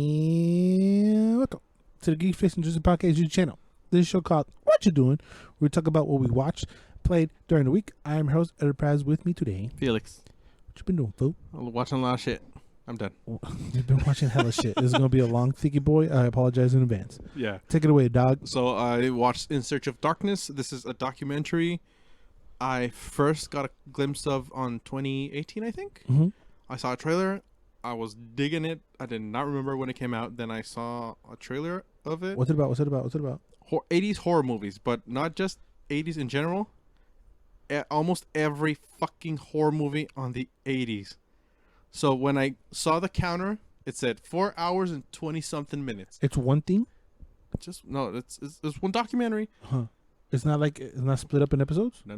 And welcome to the GFNJ podcast YouTube channel. This show called What You Doing, where we talk about what we watched, played during the week. I am your host, Enterprise. With me today, Felix. What you been doing, fool? I'm watching a lot of shit. I'm done. You've been watching hella shit. This is going to be a long, thicky boy. I apologize in advance. Yeah. Take it away, dog. So I watched In Search of Darkness. This is a documentary I first got a glimpse of on 2018, I think. Mm-hmm. I saw a trailer. I was digging it. I did not remember when it came out. Then I saw a trailer of it. What's it about? 80s horror movies, but not just 80s in general. Almost every fucking horror movie on the 80s. So when I saw the counter, it said 4 hours and 20-something minutes. It's one thing? It's one documentary. Huh. It's not split up in episodes? No.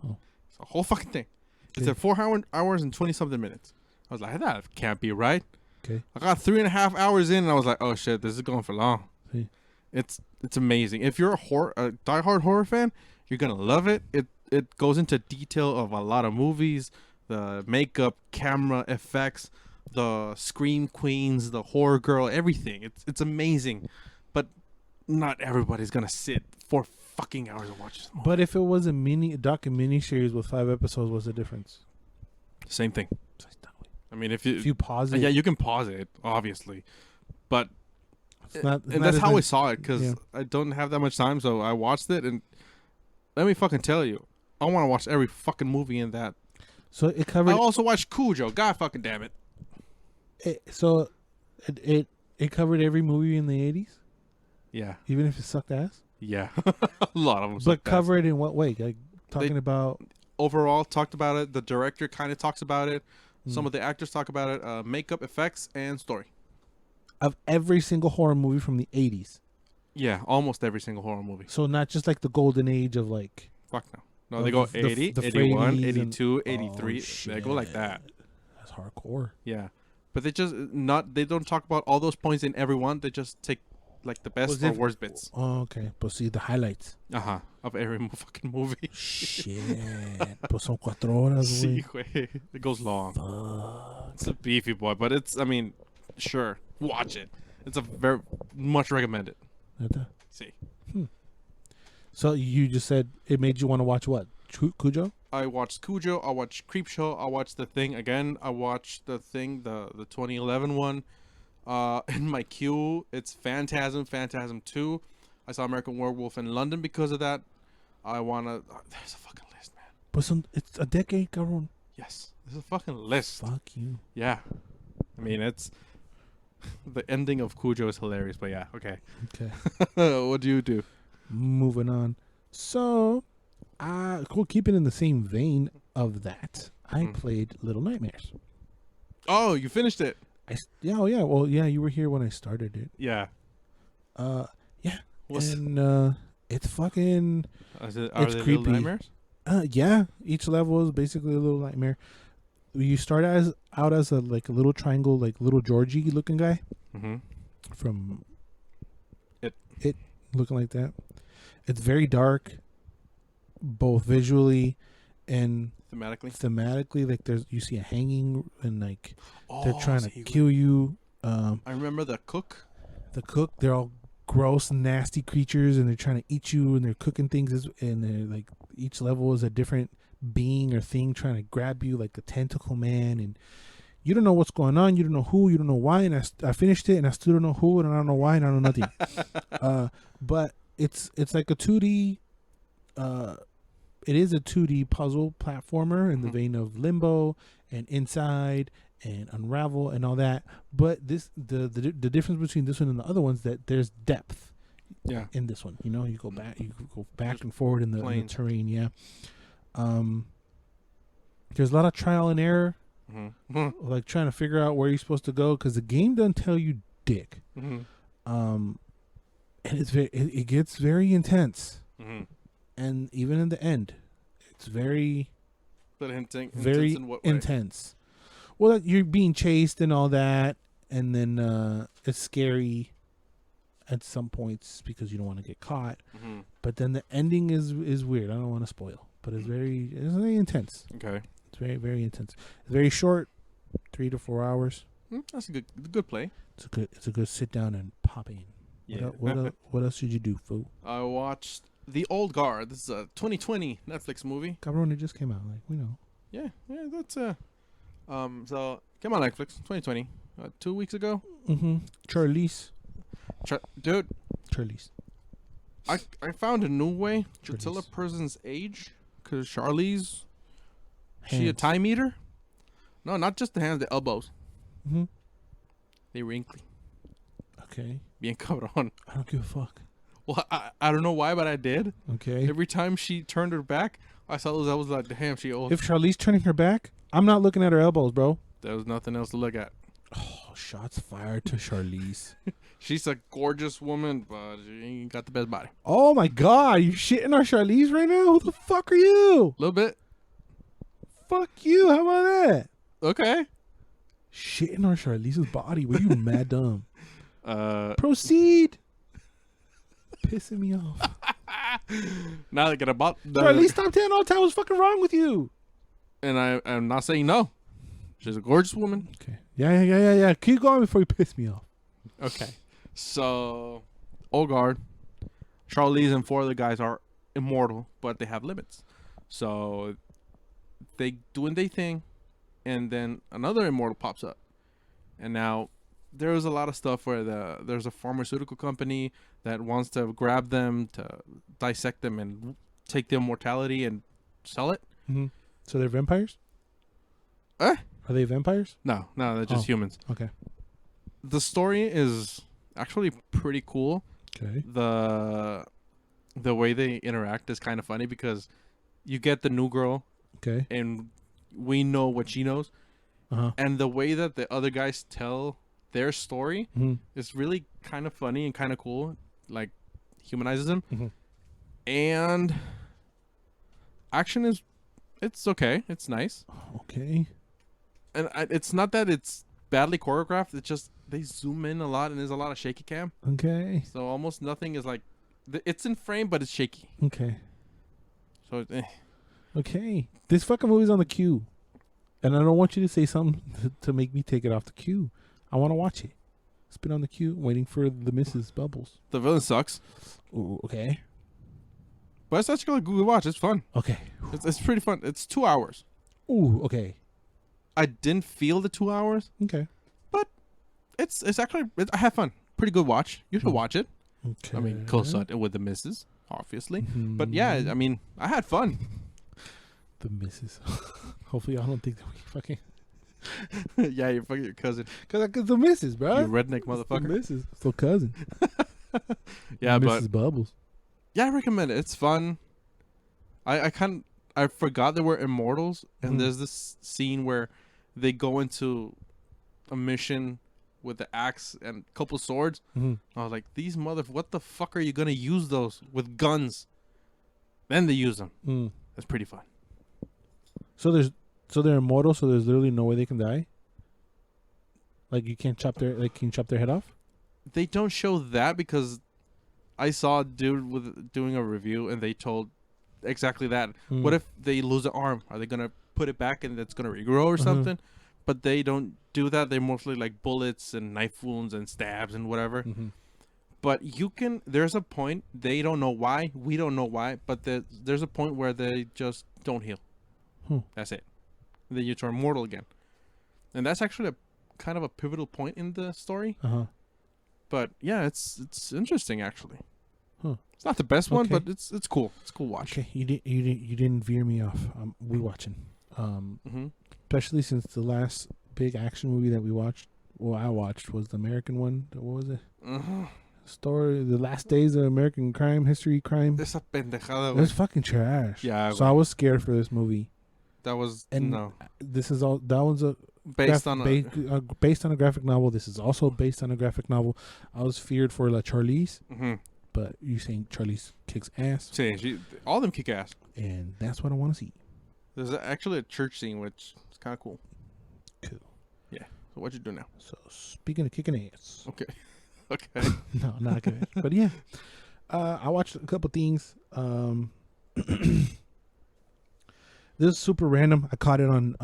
Oh. It's a whole fucking thing. It Okay. said 4 hours and 20-something minutes. I was like, that can't be right. Okay. I got 3.5 hours in, and I was like, oh shit, this is going for long. See. It's amazing. If you're a diehard horror fan, you're gonna love it. It goes into detail of a lot of movies, the makeup, camera effects, the scream queens, the horror girl, everything. It's amazing, but not everybody's gonna sit 4 fucking hours and watch this movie. But if it was a mini series with 5 episodes, what's the difference? Same thing. I mean, if If you pause it, yeah, you can pause it, obviously, but and not that's as how I in- saw it, because I don't have that much time, so I watched it, and let me fucking tell you, I want to watch every fucking movie in that. So it covered. I also watched Cujo. God fucking damn it. It covered every movie in the 80s, Yeah, even if it sucked ass. yeah, a lot of them. But cover it in what way? Like talking about overall, talked about it. The director kind of talks about it. Some of the actors talk about it. Makeup, effects, and story. of every single horror movie from the 80s. Yeah, almost every single horror movie. So not just like the golden age of like. Fuck no. No, they go the 80, the 81, Freddy's 82, and- 83. Oh, They go like shit. that. That's hardcore. Yeah. But they don't talk about all those points in every one. They just take like the best or worst bits. Oh, okay. But see the highlights. Of every fucking movie. Shit. Pues son 4 horas, Sí, güey. güey. It goes long. Fuck. It's a beefy boy, but sure, watch it. It's a very much recommended. Neta? See. So you just said it made you want to watch what? Cujo? I watched Cujo. I watched Creepshow. I watched The Thing again. I watched The Thing, the 2011 one. In my queue, it's Phantasm 2. I saw American Werewolf in London because of that. I wanna. There's a fucking list, man. But it's a decade, cabrón. Yes, there's a fucking list. Fuck you. Yeah, I mean it's the ending of Cujo is hilarious, but yeah, okay. Okay. What do you do? Moving on. So, keeping in the same vein of that, I played Little Nightmares. Oh, you finished it. Yeah, well, yeah, you were here when I started it. Yeah. Yeah. What's, And it's fucking. are it's they creepy. Little Nightmares? Yeah. Each level is basically a little nightmare. You start out as a little triangle, like little Georgie looking guy Mm-hmm. from It. looking like that. It's very dark, both visually and Thematically. like you see a hanging and like they're Oh, trying to kill you. I remember the cook. They're all gross, nasty creatures, and they're trying to eat you, and they're cooking things, and they're like each level is a different being or thing trying to grab you, like a tentacle man, and you don't know what's going on, you don't know who, you don't know why, and I finished it, and I still don't know who, and I don't know why, and I don't know nothing. But it's like a 2D. It is a 2D puzzle platformer in the vein of Limbo and Inside and Unravel and all that. But the difference between this one and the other ones that there's depth. Yeah. In this one, you go back and forward in the terrain. Yeah. There's a lot of trial and error, like trying to figure out where you're supposed to go because the game doesn't tell you dick. And it gets very intense. And even in the end, it's very intense. Well, you're being chased and all that, and then it's scary. at some points because you don't want to get caught. Mm-hmm. But then the ending is weird. I don't want to spoil, but it's very intense. Okay. It's very, very intense. It's very short, 3 to 4 hours. That's a good play. It's a good sit down and pop in. Yeah. What else did you do, fool? I watched The Old Guard. This is a 2020 Netflix movie. Cabron, it just came out. Like, we know. Yeah, that's so came on Netflix 2020, 2 weeks ago. Mm-hmm. Charlize. Dude, Charlize. I found a new way to Charlize. tell a person's age, because Charlize, she a Hands. time eater? No, not just the hands, the elbows. Mm-hmm. They wrinkly. Okay. Bien cabrón. I don't give a fuck. Well, I don't know why, but I did. Okay. Every time she turned her back, I saw those. I was like, damn, she old. If Charlize turning her back, I'm not looking at her elbows, bro. There was nothing else to look at. Oh, shots fired to Charlize. She's a gorgeous woman, but she ain't got the best body. Oh my God, you shitting on Charlize right now? Who the fuck are you? A little bit. Fuck you. How about that? Okay. Shitting on Charlize's body. Were you mad dumb? Proceed. Pissing me off. Now they get about Charlize, stop telling all the time. What's fucking wrong with you? And I'm not saying no. She's a gorgeous woman. Okay. Yeah. Keep going before you piss me off. Okay. So, Old Guard, Charlize and 4 other guys are immortal, but they have limits. So, they doing their thing, and then another immortal pops up. And now, there's a lot of stuff where there's a pharmaceutical company that wants to grab them, to dissect them, and take their mortality and sell it. Mm-hmm. So they're vampires? Eh? Are they vampires? No, they're just humans. Okay. The story is actually pretty cool. Okay. The way they interact is kind of funny because you get the new girl, okay, and we know what she knows, and the way that the other guys tell their story is really kind of funny and kind of cool. Like, humanizes them, and action is, it's okay, it's nice. Okay. And it's not that it's badly choreographed. It's just they zoom in a lot and there's a lot of shaky cam. Okay. So almost nothing is like, it's in frame, but it's shaky. Okay. So, okay. This fucking movie's on the queue. And I don't want you to say something to make me take it off the queue. I want to watch it. It's been on the queue waiting for the Mrs. Bubbles. The villain sucks. Ooh, okay. But it's actually a good watch. It's fun. Okay. It's pretty fun. It's 2 hours. Ooh, okay. I didn't feel the 2 hours. Okay. But it's actually, I had fun. Pretty good watch. You should watch it. Okay. I mean, co-sut with the missus, obviously. But yeah, I mean, I had fun. The missus. Hopefully I don't think that we fucking... Yeah, you're fucking your cousin. Cause the missus, bro. You redneck motherfucker. The missus. So cousin. Yeah, but... Mrs. Bubbles. Yeah, I recommend it. It's fun. I forgot there were immortals, and there's this scene where they go into a mission with the axe and a couple swords. I was like, what the fuck are you gonna use those with guns? Then they use them. That's pretty fun. So they're immortal. So there's literally no way they can die. Like you can't chop their head off. They don't show that because I saw a dude doing a review, and they told exactly that. What if they lose an arm? Are they gonna put it back and it's gonna regrow or something? But they don't do that. They're mostly like bullets and knife wounds and stabs and whatever. But there's a point, they don't know why, we don't know why, but there's a point where they just don't heal. That's it. Then you turn mortal again. And that's actually a kind of a pivotal point in the story. But yeah, it's interesting actually. It's not the best one, but it's cool. It's a cool watch. Okay, you didn't veer me off. We watching. Especially since the last big action movie that we watched, I watched, was the American one. What was it? Story, the last days of American crime. Esa pendejada, It was fucking trash. Yeah. So I was scared for this movie. That was no. This is all. That one's based on a graphic novel. This is also based on a graphic novel. I was feared for La Charlize, but you saying Charlize kicks ass? All of them kick ass, and that's what I want to see. There's actually a church scene which is kind of cool. Cool. Yeah. So what you do now? So speaking of kicking ass, okay. Okay. No, not good. But yeah, I watched a couple things. This is super random. I caught it on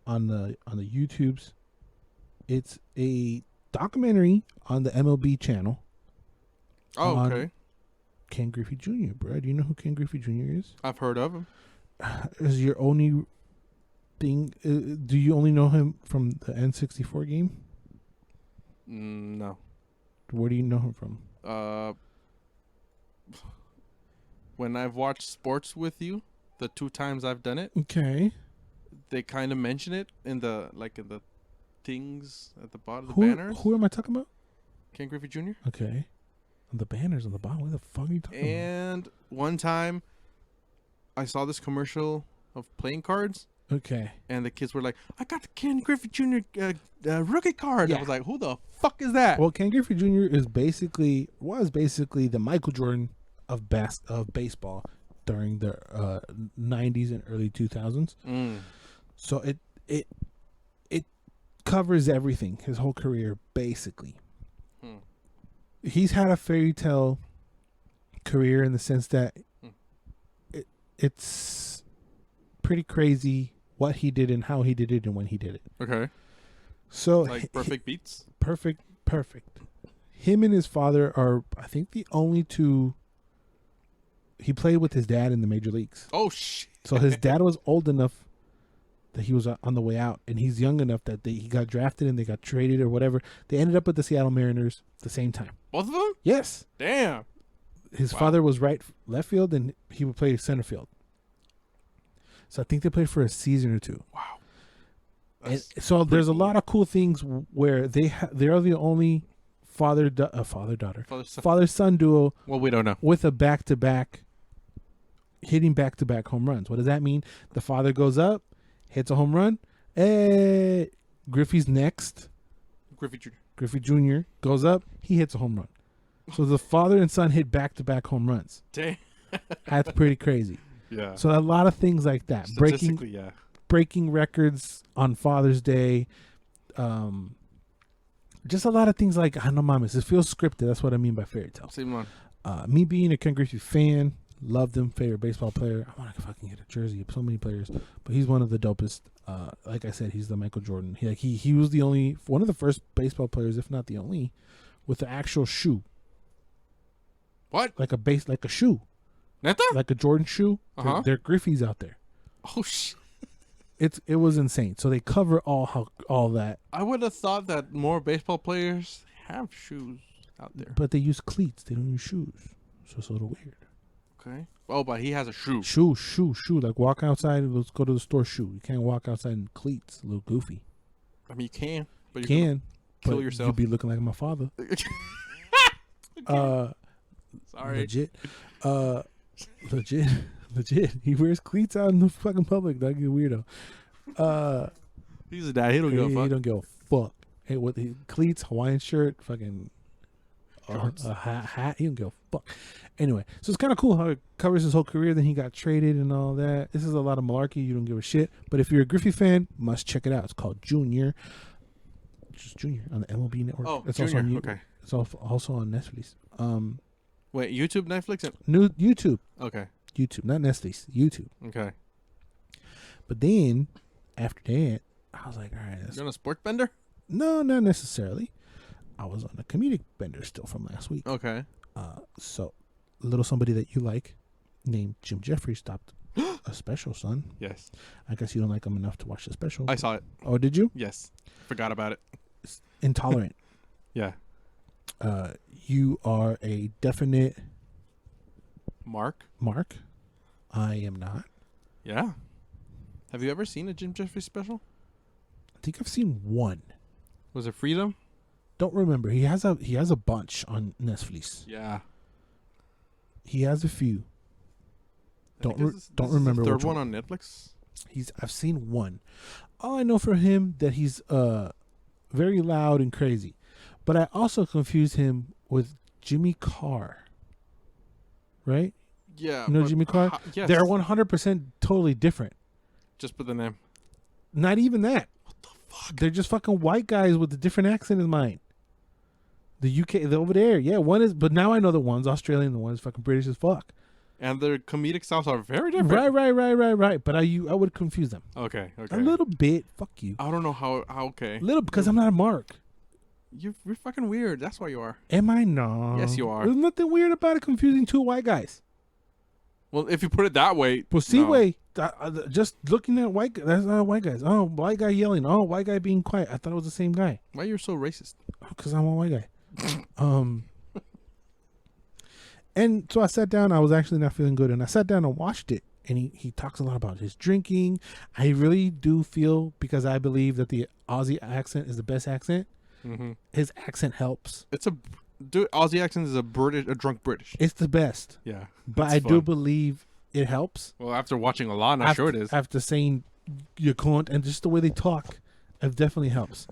the YouTubes. It's a documentary on the MLB channel. Oh, okay. Ken Griffey Jr., bro. Do you know who Ken Griffey Jr. is? I've heard of him. Is your only thing? Do you only know him from the N64 game? No. Where do you know him from? When I've watched sports with you, the 2 times I've done it, Okay. they kind of mention it in the things at the bottom of the banners. Who am I talking about? Ken Griffey Jr. Okay. The banners on the bottom. What the fuck are you talking about? And one time, I saw this commercial of playing cards. Okay. And the kids were like, "I got the Ken Griffey Jr. Rookie card." Yeah. I was like, "Who the fuck is that?" Well, Ken Griffey Jr. was basically the Michael Jordan of baseball during the 90s and early 2000s. So it covers everything, his whole career basically. He's had a fairy tale career in the sense that it's pretty crazy what he did and how he did it and when he did it. Okay. So like perfect beats? Perfect. Him and his father are, I think, the only two. He played with his dad in the major leagues. Oh, shit. So his dad was old enough that he was on the way out, and he's young enough that he got drafted and they got traded or whatever. They ended up with the Seattle Mariners at the same time. Both of them? Yes. Damn. His father was left field, and he would play center field. So I think they played for a season or two. Wow. And so there's a lot of cool things where they are the only father-son duo. Well, we don't know. With a back-to-back, hitting back-to-back home runs. What does that mean? The father goes up, hits a home run. Griffey's next. Griffey Jr. goes up, he hits a home run. So the father and son hit back-to-back home runs. Damn. That's pretty crazy. Yeah. So a lot of things like that. Breaking records on Father's Day. Just a lot of things like, I know, mamas. It feels scripted. That's what I mean by fairy tale. Same one. Me being a Ken Griffey fan, loved him, favorite baseball player. I want to fucking get a jersey of so many players, but he's one of the dopest. Like I said, he's the Michael Jordan. He was the only, one of the first baseball players, if not the only, with the actual shoe. What? Like a shoe. Neta? Like a Jordan shoe. Uh-huh. They're Griffey's out there. Oh shit. It was insane. So they cover all that. I would have thought that more baseball players have shoes out there. But they use cleats. They don't use shoes. So it's a little weird. Okay. Oh, but he has a shoe. Shoe. Like walk outside, let's go to the store, shoe. You can't walk outside in cleats. A little goofy. I mean, you can. But you can. Kill yourself. You'd be looking like my father. Sorry. Legit. He wears cleats out in the fucking public. Like a weirdo. He's a dad. He don't give a fuck. He don't give a fuck. Hey, with the cleats, Hawaiian shirt, fucking a hat. He don't give a fuck. Anyway, so it's kind of cool how it covers his whole career. Then he got traded and all that. This is a lot of malarkey. You don't give a shit. But if you're a Griffey fan, must check it out. It's called Junior. Just Junior on the MLB network. Oh, it's Junior. Also on, okay. It's also on Netflix. Wait, YouTube, Netflix, and YouTube. Okay. YouTube, not Netflix. YouTube. Okay. But then after that, I was like, all right. You're on a sports bender? No, not necessarily. I was on a comedic bender still from last week. Okay. So a little somebody that you like named Jim Jeffries stopped a special, son. Yes. I guess you don't like him enough to watch the special. I saw it. Oh, did you? Yes. Forgot about it. It's intolerant. Yeah. You are a definite Mark. I am not. Yeah. Have you ever seen a Jim Jeffries special? I think I've seen one. Was it Freedom? Don't remember. He has a bunch on Netflix. Yeah. He has a few. Don't this remember is the which third one on Netflix. I've seen one. All I know for him that he's very loud and crazy. But I also confuse him with Jimmy Carr. Right? Yeah. You know Jimmy Carr? Yes. They're 100% totally different. Just put the name. Not even that. What the fuck? They're just fucking white guys with a different accent in mine. The UK, over there. Yeah, one is, but now I know the one's Australian, the one's fucking British as fuck. And their comedic styles are very different. Right. But I would confuse them. Okay. A little bit. Fuck you. I don't know how okay. A little, because I'm not a mark. You're fucking weird. That's why you are. Am I not? Yes, you are. There's nothing weird about it confusing two white guys. Well, if you put it that way. Well, see, wait. Just looking at white guys, that's not white guys. Oh, white guy yelling. Oh, white guy being quiet. I thought it was the same guy. Why you're so racist? Because I'm a white guy. And so I sat down. I was actually not feeling good, and I sat down and watched it. And he talks a lot about his drinking. I really do feel, because I believe that the Aussie accent is the best accent. Mm-hmm. His accent helps. Aussie accent is a drunk British. It's the best. Yeah, but I do believe it helps. Well, after watching a lot, I'm sure it is. After saying you can't, and just the way they talk, it definitely helps.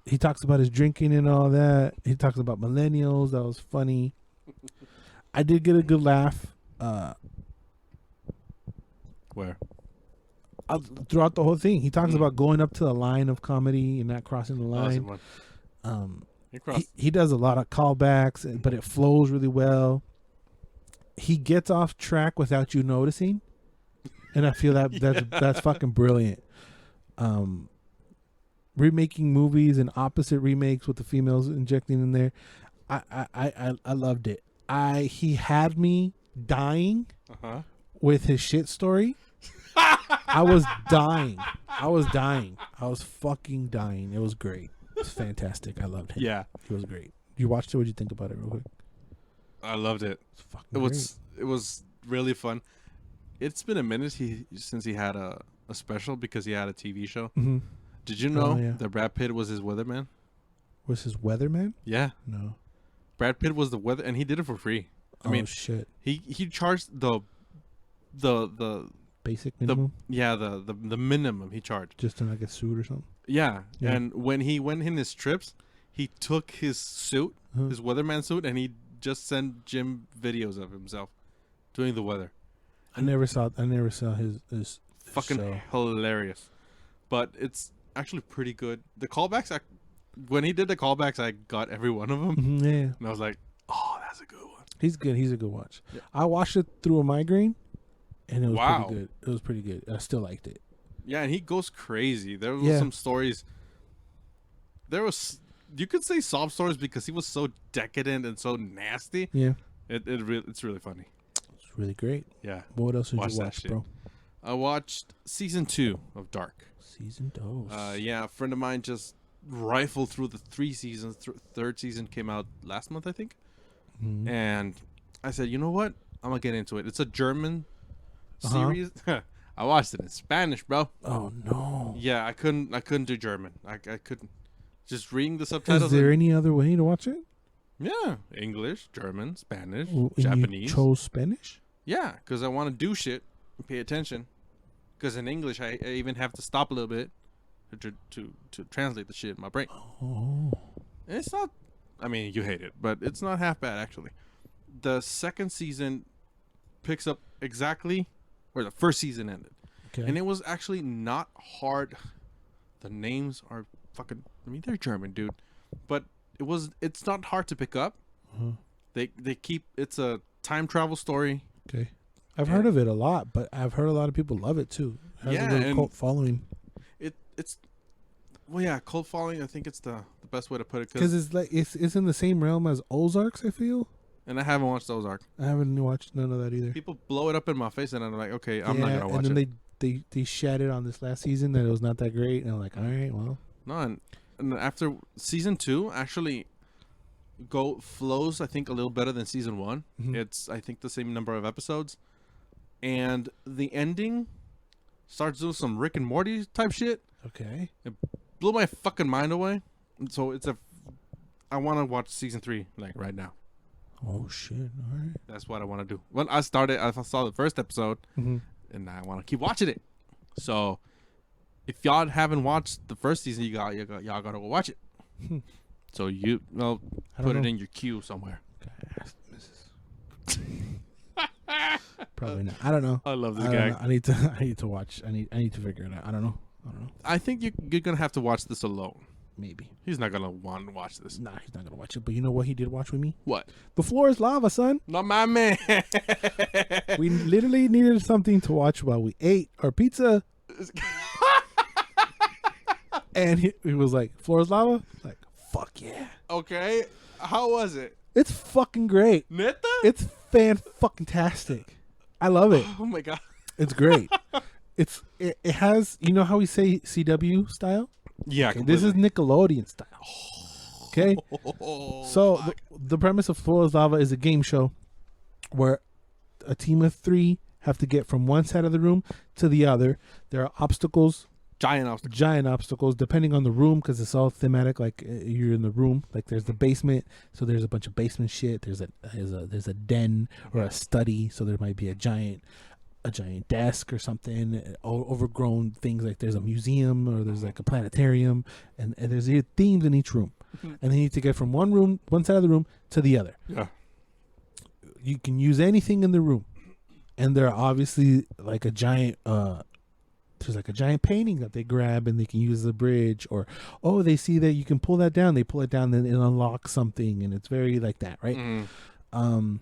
He talks about his drinking and all that. He talks about millennials. That was funny. I did get a good laugh. Where? Throughout the whole thing, he talks about going up to the line of comedy and not crossing the line. He does a lot of callbacks, but it flows really well. He gets off track without you noticing, and I feel that's fucking brilliant. Remaking movies and opposite remakes with the females injecting in there, I loved it. He had me dying with his shit story. I was dying. I was fucking dying. It was great. It was fantastic. I loved him. Yeah, it was great. You watched it? What'd you think about it, real quick? I loved it. It was really fun. It's been a minute since he had a special, because he had a TV show. Mm-hmm. Did you know that Brad Pitt was his weatherman? Was his weatherman? Yeah. No. Brad Pitt was the weather, and he did it for free. I mean, shit. He charged the basic minimum. The minimum he charged. Just in like a suit or something. Yeah. And when he went in his trips, he took his suit, his weatherman suit, and he just sent Jim videos of himself doing the weather. I never saw his fucking show. Hilarious, but it's actually pretty good. The callbacks, when he did the callbacks, I got every one of them. Mm-hmm, yeah, and I was like, "Oh, that's a good one." He's good. He's a good watch. Yeah. I watched it through a migraine, and it was pretty good. It was pretty good. I still liked it. Yeah, and he goes crazy. There was some stories. You could say sob stories, because he was so decadent and so nasty. Yeah, it's really funny. It's really great. Yeah. What else did you watch, bro? I watched season 2 of Dark. Season 2. Yeah, a friend of mine just rifled through the 3 seasons. Third season came out last month, I think. Mm-hmm. And I said, you know what? I'm gonna get into it. It's a German series. I watched it in Spanish, bro. Oh no. Yeah, I couldn't do German. I couldn't. Just reading the subtitles. Is there any other way to watch it? Yeah, English, German, Spanish, Japanese. You chose Spanish? Yeah, because I want to do shit and pay attention. Because in English, I even have to stop a little bit to translate the shit in my brain. Oh. And it's not. I mean, you hate it, but it's not half bad, actually. The second season picks up exactly where the first season ended. Okay. And it was actually not hard. The names are fucking... I mean, they're German, dude. But it's not hard to pick up. Uh-huh. They keep... It's a time travel story. Okay. I've heard of it a lot, but I've heard a lot of people love it, too. It has a really cult following. It's... Well, yeah, cult following, I think it's the best way to put it. Because it's like it's in the same realm as Ozarks, I feel. And I haven't watched Ozark. I haven't watched none of that either. People blow it up in my face, and I'm like, okay, I'm not gonna watch it. And then they shat it on this last season that it was not that great, and I'm like, all right, well. No, and after season 2, actually, flows I think a little better than season 1. Mm-hmm. It's I think the same number of episodes, and the ending starts doing some Rick and Morty type shit. Okay. It blew my fucking mind away. So I want to watch season 3 like right now. Oh shit! All right. That's what I want to do. When I saw the first episode, mm-hmm. and I want to keep watching it. So, if y'all haven't watched the first season, y'all gotta go watch it. So put it in your queue somewhere. Probably not. I don't know. I love this guy. I need to watch. I need to figure it out. I don't know. I think you're gonna have to watch this alone. Maybe. He's not gonna want to watch this. Nah, he's not gonna watch it. But you know what he did watch with me? What? The Floor is Lava, son. Not my man. We literally needed something to watch while we ate our pizza. And he was like, Floor is Lava? Like, fuck yeah. Okay. How was it? It's fucking great. Neta? It's fan-fucking-tastic. I love it. Oh my god. It's great. It has, you know how we say CW style? Yeah. Okay, this is Nickelodeon style. Okay? So the premise of Floor is Lava is a game show where a team of 3 have to get from one side of the room to the other. There are obstacles. Giant obstacles. Giant obstacles, depending on the room, because it's all thematic. Like you're in the room, like there's the basement, so there's a bunch of basement shit. There's a den or a study, so there might be a giant desk or something. Overgrown things, like there's a museum or there's like a planetarium, and there's themes in each room, and they need to get from one side of the room to the other. Yeah. You can use anything in the room, and there are obviously like a giant. There's like a giant painting that they grab and they can use as a bridge, or they see that you can pull that down, they pull it down, then it unlocks something, and it's very like that, right? All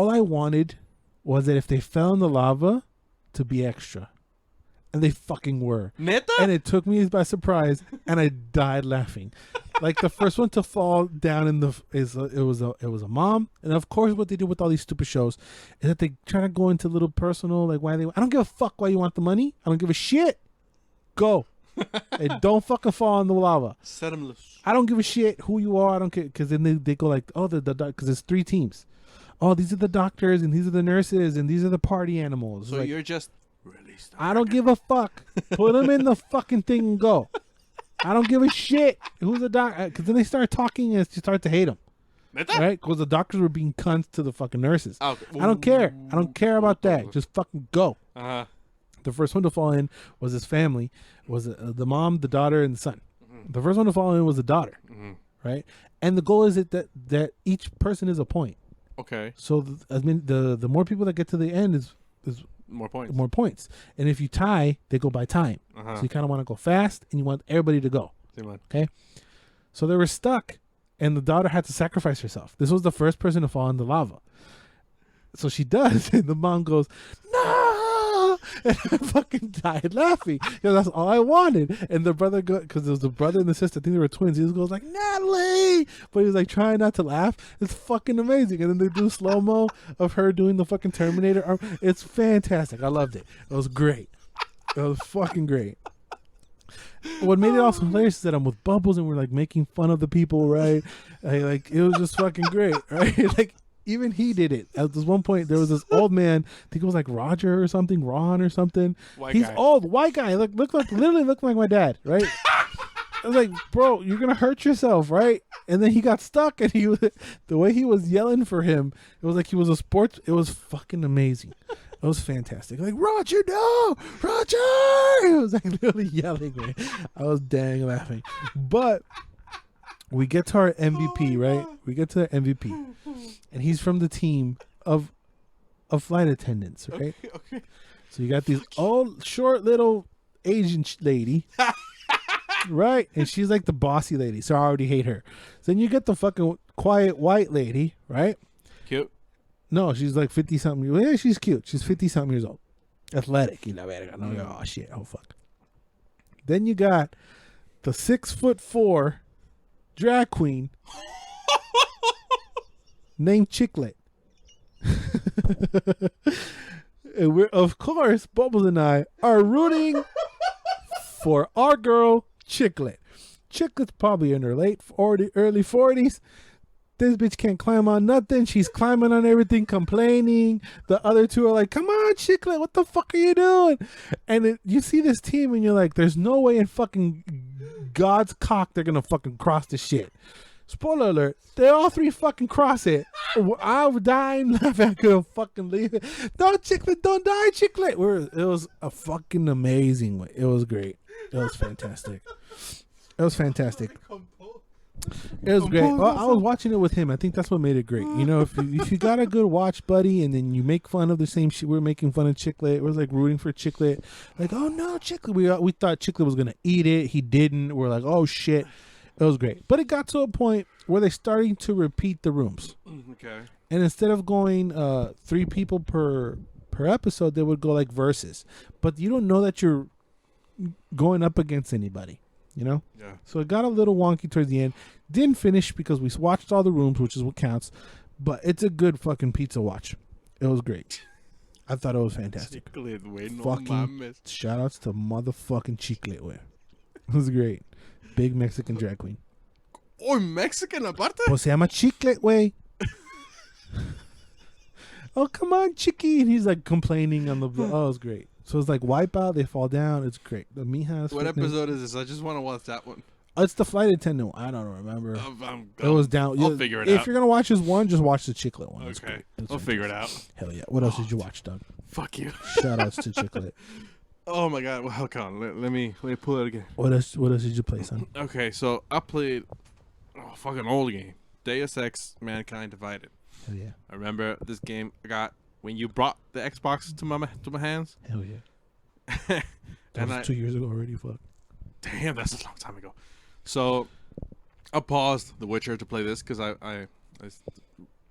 I wanted was that if they fell in the lava, to be extra, and they fucking were. Neta? And it took me by surprise, and I died laughing. Like the first one to fall down it was a mom, and of course what they do with all these stupid shows is that they try to go into little personal, like I don't give a fuck why you want the money. I don't give a shit. Go. And don't fucking fall in the lava. Set them loose. I don't give a shit who you are. I don't care, because then they go like, because there's 3 teams. Oh, these are the doctors and these are the nurses and these are the party animals. So like, you're just released. I don't give a fuck. Put them in the fucking thing and go. I don't give a shit who's the doc, because then they start talking and you start to hate them, right? Because the doctors were being cunts to the fucking nurses. Okay. I don't care. I don't care about that. Just fucking go. Uh-huh. The first one to fall in was his family, was the mom, the daughter, and the son. The first one to fall in was the daughter, right? And the goal is that each person is a point. Okay. So the more people that get to the end is more points. More points. And if you tie, they go by time. So you kind of want to go fast, and you want everybody to go. Okay? So they were stuck, and the daughter had to sacrifice herself. This was the first person to fall in the lava. So she does, and the mom goes, no! And I fucking died laughing. That's all I wanted. And the brother, because it was the brother and the sister, I think they were twins. He just goes like, Natalie! But he was like trying not to laugh. It's fucking amazing. And then they do slow-mo of her doing the fucking Terminator arm. It's fantastic. I loved it. It was great. It was fucking great. What made it also hilarious is that I'm with Bubbles and we're like making fun of the people, right? Like it was just fucking great, right? Like even he did it. At this one point, there was this old man. I think it was like Roger or something, Ron or something. He's old, white guy. Literally looked like my dad, right? I was like, bro, you're gonna hurt yourself, right? And then he got stuck, and the way he was yelling for him, it was like he was a sports. It was fucking amazing. It was fantastic. Like, Roger, no, Roger! It was like literally yelling, man. I was dang laughing. But we get to our MVP, right? We get to the MVP, and he's from the team of flight attendants, right? Okay. So you got these old, short, little Asian lady, right? And she's like the bossy lady, so I already hate her. So then you get the fucking quiet white lady, right? Cute. No, she's like 50-something. Yeah, she's cute. She's 50-something years old. Athletic. Oh, shit. Oh, fuck. Then you got the 6'4" drag queen named Chicklet. And we're, of course, Bubbles and I are rooting for our girl, Chicklet. Chicklet's probably in her early 40s. This bitch can't climb on nothing. She's climbing on everything, complaining. The other two are like, come on, Chicklet, what the fuck are you doing? And you see this team and you're like, there's no way in fucking God's cock they're going to fucking cross this shit. Spoiler alert, they all 3 fucking cross it. I was dying laughing. I couldn't fucking leave it. Don't Chicklet, don't die, Chicklet. It was a fucking amazing way. It was great. It was fantastic. It was fantastic. It was great. Well, I was watching it with him. I think that's what made it great. You know, if you got a good watch buddy, and then you make fun of the same shit. We're making fun of Chicklet. It was like rooting for Chicklet. Like, oh no, Chicklet. We thought Chicklet was gonna eat it. He didn't. We're like, oh shit. It was great. But it got to a point where they're starting to repeat the rooms. Okay. And instead of going 3 people per episode, they would go like versus. But you don't know that you're going up against anybody. You know? Yeah. So it got a little wonky towards the end. Didn't finish because we watched all the rooms, which is what counts. But it's a good fucking pizza watch. It was great. I thought it was fantastic. Chiclet, güey, no Fucking mames. shout outs to motherfucking Chiclet, güey. It was great. Big Mexican drag queen. Oh, Mexican aparte? Pues se llama Chiclet, güey. Oh, come on, Chicky. And he's like complaining on the... Oh, it was great. So it's like Wipeout, they fall down. It's great. The Mijas. What episode is this? I just want to watch that one. Oh, it's the flight attendant. I don't remember. It I'll was down. I'll figure it if out. you're gonna watch this one, just watch the Chiclet one. It's Okay. great. It's I'll figure it out. Hell yeah. What else did you watch, Doug? Fuck you. Shout outs to Chiclet. Oh my god. Well, hold on. Let me pull it again. What else did you play, son? Okay, so I played fucking old game. Deus Ex Mankind Divided. Hell yeah. I remember this game I got when you brought the Xbox to my hands. Hell yeah. That was 2 years ago already, fuck. Damn, that's a long time ago. So I paused The Witcher to play this because I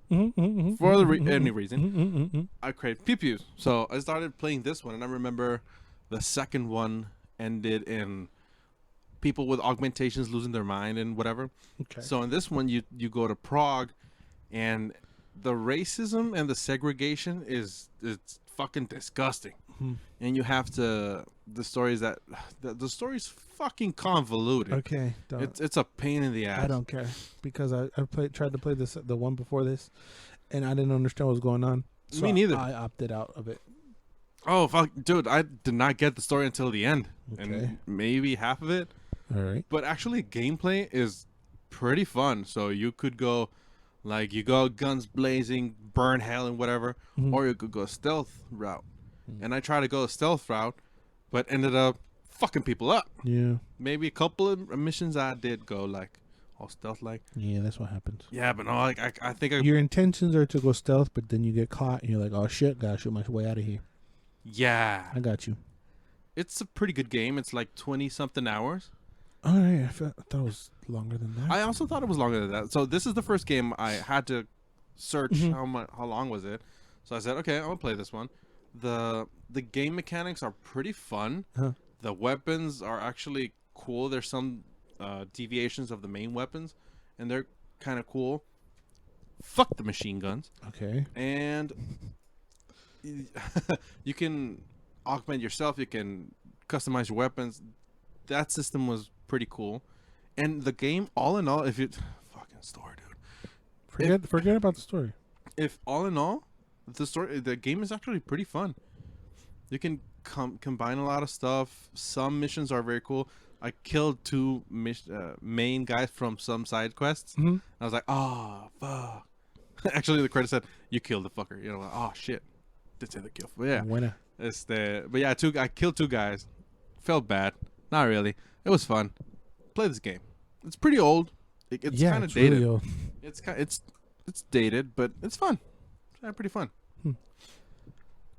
for any reason I created pew pews. So I started playing this one, and I remember the second one ended in people with augmentations losing their mind and whatever. Okay. So in this one, you go to Prague, and the racism and the segregation it's fucking disgusting. And you have to the story's fucking convoluted. Okay. It's a pain in the ass. I don't care because I tried to play the one before this, and I didn't understand what was going on. So Me neither. I opted out of it. Oh fuck, dude! I did not get the story until the end, Okay. and maybe half of it. All right. But actually, gameplay is pretty fun. So you could go, like, you go guns blazing, burn hell and whatever, or you could go stealth route. And I tried to go a stealth route, but ended up fucking people up. Yeah. Maybe a couple of missions I did go like all stealth like. Yeah, that's what happens. Yeah, but no, like I think Your intentions are to go stealth, but then you get caught, and you're like, "Oh shit, gotta shoot my way out of here." yeah, I got you. it's a pretty good game. It's like 20-something hours. All right, I thought it was longer than that. I also thought it was longer than that. So this is the first game I had to search how long was it. So I said, okay, I'll play this one. The game mechanics are pretty fun. Huh. The weapons are actually cool. There's some deviations of the main weapons, and they're kind of cool. Fuck the machine guns. Okay. And you can augment yourself. You can customize your weapons. That system was pretty cool. And the game, all in all, if you fucking story, dude. Forget about the story. If all in all, the game is actually pretty fun. You can combine a lot of stuff. Some missions are very cool. I killed 2 main guys from some side quests. I was like, oh fuck. Actually, the credit said you killed the fucker. You know, like, oh shit. Didn't say the kill. But yeah, but yeah, I killed 2 guys. Felt bad. Not really. It was fun. Play this game. It's pretty old. It's kind of dated. Really old. It's dated, but it's fun. It's pretty fun.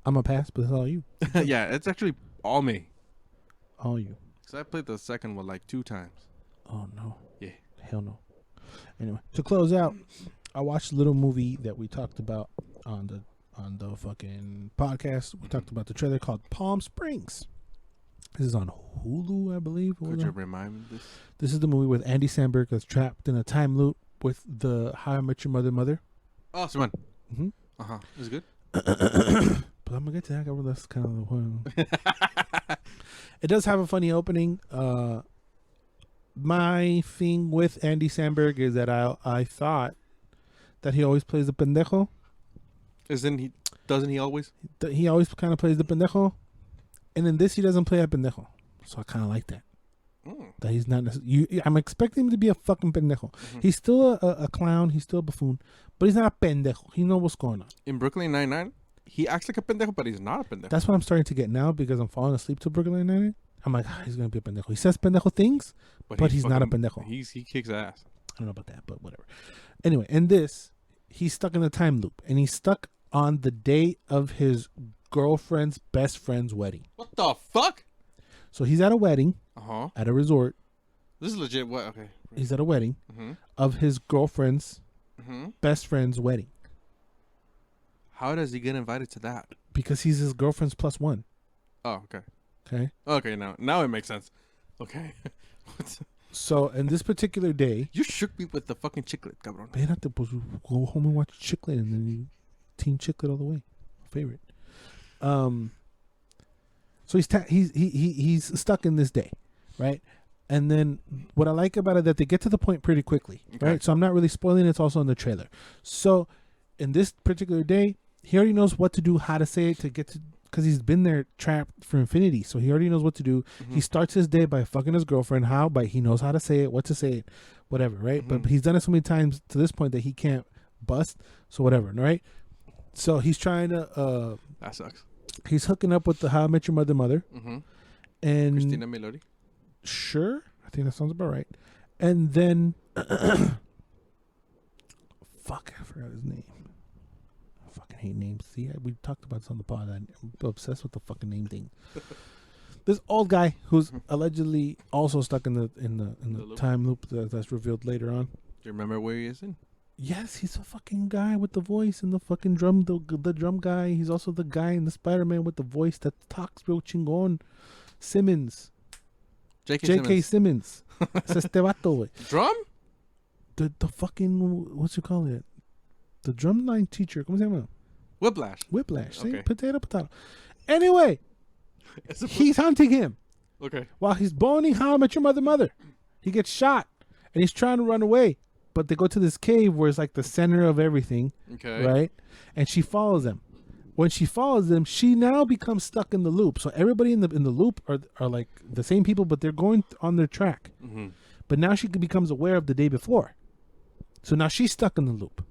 I'm a pass, but it's all you. Yeah, it's actually all me. All you. Because I played the second one like 2 times. Oh no. Yeah. Hell no. Anyway, to close out, I watched a little movie that we talked about on the fucking podcast. We talked about the trailer called Palm Springs. This is on Hulu, I believe. Could you remind me of this? This is the movie with Andy Samberg that's trapped in a time loop with the How I Met Your Mother. Oh, Simon. Mm-hmm. Is it good? But I'm gonna get to that. That's kind of the one. It does have a funny opening. My thing with Andy Samberg is that I thought that he always plays the pendejo. Doesn't he always? He always kind of plays the pendejo, and in this he doesn't play a pendejo. So I kind of like that. That he's not. I'm expecting him to be a fucking pendejo. He's still a clown. He's still a buffoon, but he's not a pendejo. He knows what's going on. In Brooklyn Nine-Nine, he acts like a pendejo, but he's not a pendejo. That's what I'm starting to get now because I'm falling asleep to Brooklyn Nine-Nine. I'm like, he's gonna be a pendejo. He says pendejo things, but he's not a pendejo. He kicks ass. I don't know about that, but whatever. Anyway, and this, he's stuck in a time loop, and he's stuck on the day of his girlfriend's best friend's wedding. What the fuck? So he's at a wedding, at a resort. This is legit. What? Okay. He's at a wedding of his girlfriend's best friend's wedding. How does he get invited to that? Because he's his girlfriend's plus one. Oh, okay. Okay. Okay, now it makes sense. Okay. So, in this particular day... You shook me with the fucking chiclet, cabrón. Espérate, pues go home and watch Chiclet, and then you Team Chiclet all the way. Favorite. So he's stuck in this day, right? And then what I like about it that they get to the point pretty quickly, right? So I'm not really spoiling it. It's also in the trailer. So in this particular day, he already knows what to do, how to say it to get to... Because he's been there trapped for infinity. So he already knows what to do. He starts his day by fucking his girlfriend. How? By he knows how to say it, what to say it, whatever, right? But he's done it so many times to this point that he can't bust. So whatever, right? So he's trying to... that sucks. He's hooking up with the How I Met Your Mother. And Christina Melody? Sure. I think that sounds about right. And then... fuck, I forgot his name. I hate names. See, we talked about this on the pod. I'm obsessed with the fucking name thing. This old guy who's allegedly also stuck in the loop? time loop that's revealed later on. Do you remember where he is in? Yes, he's a fucking guy with the voice and the fucking drum. The drum guy. He's also the guy in the Spider-Man with the voice that talks real chingon. Simmons. J.K. Simmons. Es este vato, güey. Drum? The fucking, what's you call it? The drumline teacher. ¿Cómo se llama? Whiplash. See? Okay. Potato. Anyway, he's hunting him. Okay. While he's boning How I Met Your Mother. He gets shot. And he's trying to run away. But they go to this cave where it's like the center of everything. Okay. Right? And she follows them. When she follows them, she now becomes stuck in the loop. So everybody in the loop are like the same people, but they're going on their track. But now she becomes aware of the day before. So now she's stuck in the loop.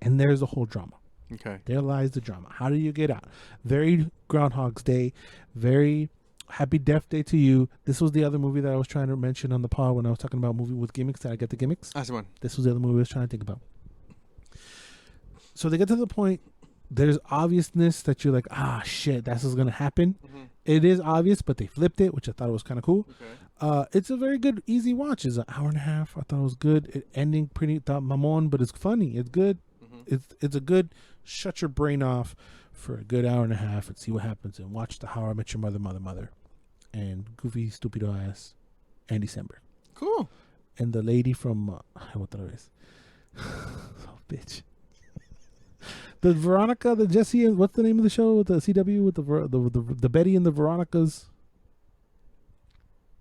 And there's the whole drama. Okay. There lies the drama. How do you get out? Very Groundhog's Day. Very Happy Death Day to You. This was the other movie that I was trying to mention on the pod when I was talking about a movie with gimmicks. Did I get the gimmicks? That's the one. This was the other movie I was trying to think about. So they get to the point. There's obviousness that you're like, shit, that's what's going to happen. It is obvious, but they flipped it, which I thought was kind of cool. Okay. It's a very good, easy watch. It's an hour and a half. I thought it was good. It ending pretty mamon, but it's funny. It's good. It's a good shut your brain off for a good hour and a half and see what happens and watch the How I Met Your Mother and Goofy Stupido Ass Andy Samberg. Cool. And the lady from what otra vez? Oh, bitch. The Veronica, the Jesse, what's the name of the show with the CW with the Betty and the Veronicas?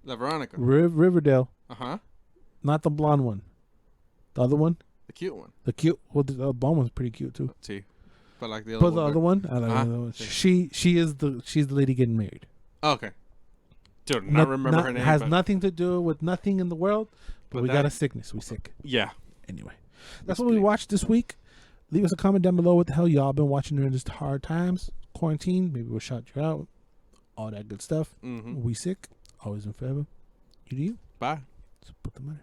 La Veronica. Riverdale. Not the blonde one. The other one. The cute one. The cute. Well, the blonde one's pretty cute too. Let's see. But like the other one. I like the other one. She's the lady getting married. Oh, okay. Dude, not remember her name. Has nothing to do with nothing in the world. But we got a sickness. We sick. Yeah. Anyway, that's what we watched this week. Leave us a comment down below what the hell y'all been watching during this hard times. Quarantine. Maybe we'll shout you out. All that good stuff. We sick. Always and forever. You do you. Bye. So put the money.